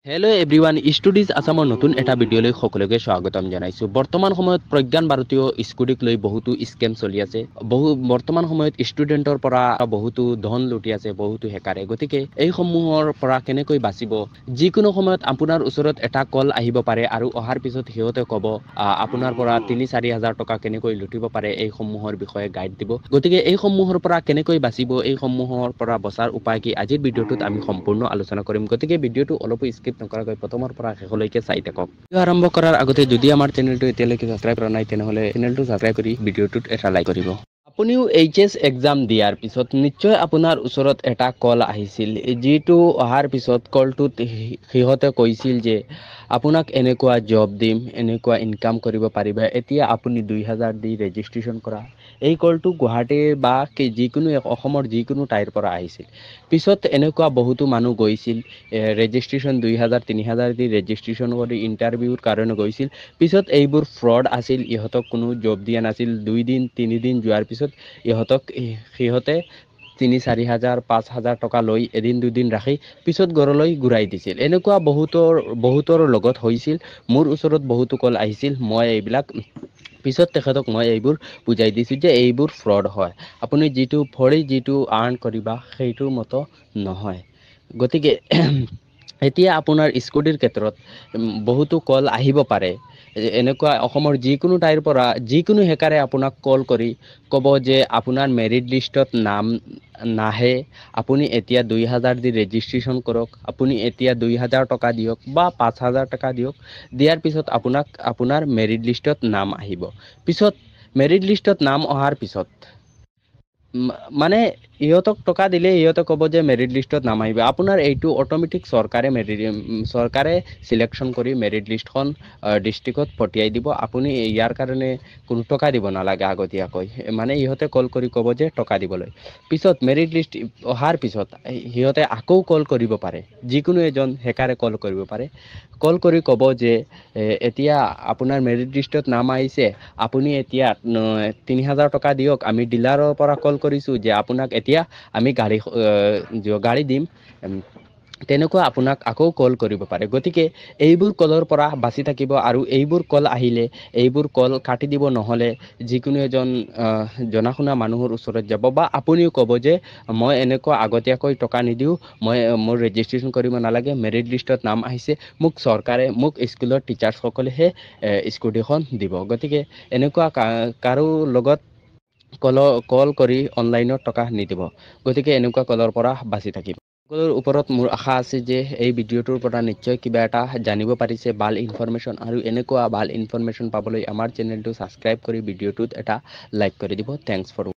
Hello' everyone ষ্টুডিজ আছামৰ নতুন এটা ভিডিঅ'লৈ সকলোকে স্বাগতম জনাইছোঁ। বৰ্তমান সময়ত প্ৰজ্ঞান ভাৰতীয় স্কুটিক লৈ বহুতো স্কেম চলি আছে। বৰ্তমান সময়ত ষ্টুডেণ্টৰ পৰা বহুতো ধন লুটি আছে বহুতো হেকাৰে। গতিকে এইসমূহৰ পৰা কেনেকৈ বাচিব, যিকোনো সময়ত আপোনাৰ ওচৰত এটা কল আহিব পাৰে আৰু অহাৰ পিছত সিহঁতে ক'ব আপোনাৰ পৰা ৩-৪ হাজাৰ টকা কেনেকৈ লুটিব পাৰে, এইসমূহৰ বিষয়ে গাইড দিব। গতিকে এইসমূহৰ পৰা কেনেকৈ বাচিব, এইসমূহৰ পৰা বচাৰ উপায় কি, আজিৰ ভিডিঅ'টোত আমি সম্পূৰ্ণ আলোচনা কৰিম। গতিকে ভিডিঅ'টো অলপো স্কিপ নকৰাকৈ প্ৰথমৰ পৰা শেষলৈকে চাই থাকক। ভিডিঅ' আৰম্ভ কৰাৰ আগতে যদি আমাৰ চেনেলটো এতিয়ালৈকে ছাবস্ক্ৰাইব কৰা নাই তেনেহ'লে চেনেলটো ছাবস্ক্ৰাইব কৰি ভিডিঅ'টোত এটা লাইক কৰিব। আপুনিও এইচএছ এক্সাম দিয়াৰ পিছত নিশ্চয় আপোনাৰ ওচৰত এটা কল আহিছিল, যিটো অহাৰ পিছত কলটোত সিহঁতে কৈছিল যে আপোনাক এনেকুৱা জব দিম, এনেকুৱা ইনকাম কৰিব পাৰিবা, এতিয়া আপুনি ২,০০০ দি ৰেজিষ্ট্ৰেশ্যন কৰা। এই কলটো গুৱাহাটীৰ বা যিকোনো অসমৰ যিকোনো ঠাইৰ পৰা আহিছিল। পিছত এনেকুৱা বহুতো মানুহ গৈছিল, ৰেজিষ্ট্ৰেশ্যন ২,০০০, ৩,০০০ দি ৰেজিষ্ট্ৰেশ্যন কৰি ইণ্টাৰভিউৰ কাৰণে গৈছিল। পিছত এইবোৰ ফ্ৰড আছিল, ইহঁতক কোনো জব দিয়া নাছিল। ২ দিন ৩ দিন যোৱাৰ পিছত সিহঁতে ৩-৪ হাজাৰ ৫ হাজাৰ টকা লৈ এদিন দুদিন ৰাখি পিছত ঘৰলৈ ঘূৰাই দিছিল। এনেকুৱা বহুতৰ লগত হৈছিল। মোৰ ওচৰত বহুতো কল আহিছিল। মই এইবিলাক পিছত তেখেতক মই এইবোৰ বুজাই দিছোঁ যে এইবোৰ ফ্ৰড হয়। আপুনি যিটো আৰ্ণ কৰিবা সেইটোৰ মতো নহয়। গতিকে এতিয়া আপোনাৰ স্কুটিৰ ক্ষেত্ৰত বহুতো কল আহিব পাৰে। এনেকুৱা অসমৰ যিকোনো ঠাইৰ পৰা যিকোনো হেকাৰে আপোনাক কল কৰি ক'ব যে আপোনাৰ মেৰিট লিষ্টত নাম নাহে, আপুনি এতিয়া ২,০০০ দি ৰেজিষ্ট্ৰেশ্যন কৰক, আপুনি এতিয়া ২,০০০ টকা দিয়ক বা ৫,০০০ টকা দিয়ক। দিয়াৰ পিছত আপোনাৰ মেৰিট লিষ্টত নাম আহিব। পিছত মেৰিট লিষ্টত নাম অহাৰ পিছত মানে ইহঁতক টকা দিলে ইহঁতে ক'ব যে মেৰিট লিষ্টত নাম আহিব। আপোনাৰ এইটো অট'মেটিক চৰকাৰে চিলেকশ্যন কৰি মেৰিট লিষ্টখন ডিষ্ট্ৰিক্টত পঠিয়াই দিব। আপুনি ইয়াৰ কাৰণে কোনো টকা দিব নালাগে আগতীয়াকৈ, মানে ইহঁতে কল কৰি ক'ব যে টকা দিবলৈ। পিছত মেৰিট লিষ্ট অহাৰ পিছত সিহঁতে আকৌ কল কৰিব পাৰে, যিকোনো এজন হেকাৰে কল কৰিব পাৰে। কল কৰি ক'ব যে এতিয়া আপোনাৰ মেৰিট লিষ্টত নাম আহিছে, আপুনি এতিয়া ৩,০০০ টকা দিয়ক, আমি ডিলাৰৰ পৰা কল কৰিছোঁ যে আপোনাক এতিয়া আমি গাড়ী দিম। তেনেকুৱা আপোনাক আকৌ কল কৰিব পাৰে। গতিকে এইবোৰ কলৰ পৰা বাচি থাকিব আৰু এইবোৰ কল আহিলে এইবোৰ কল কাটি দিব, নহ'লে যিকোনো এজন জনা শুনা মানুহৰ ওচৰত যাব বা আপুনিও ক'ব যে মই এনেকুৱা আগতীয়াকৈ টকা নিদিওঁ, মোৰ ৰেজিষ্ট্ৰেশ্যন কৰিব নালাগে, মেৰিট লিষ্টত নাম আহিছে, মোক স্কুলৰ টিচাৰ্ছসকলেহে স্কুটিখন দিব। গতিকে এনেকুৱা কাৰো লগত কল কৰি অনলাইনত টকা নিদিব। গতিকে এনেকুৱা কলৰ পৰা বাচি থাকিব। সকলোৰ ওপৰত মোৰ আশা আছে যে এই ভিডিঅ'টোৰ পৰা নিশ্চয় কিবা এটা জানিব পাৰিছে, ভাল ইনফৰমেশ্যন। আৰু এনেকুৱা ভাল ইনফৰমেশ্যন পাবলৈ আমাৰ চেনেলটো ছাবস্ক্ৰাইব কৰি ভিডিঅ'টোত এটা লাইক কৰি দিব। Thanks for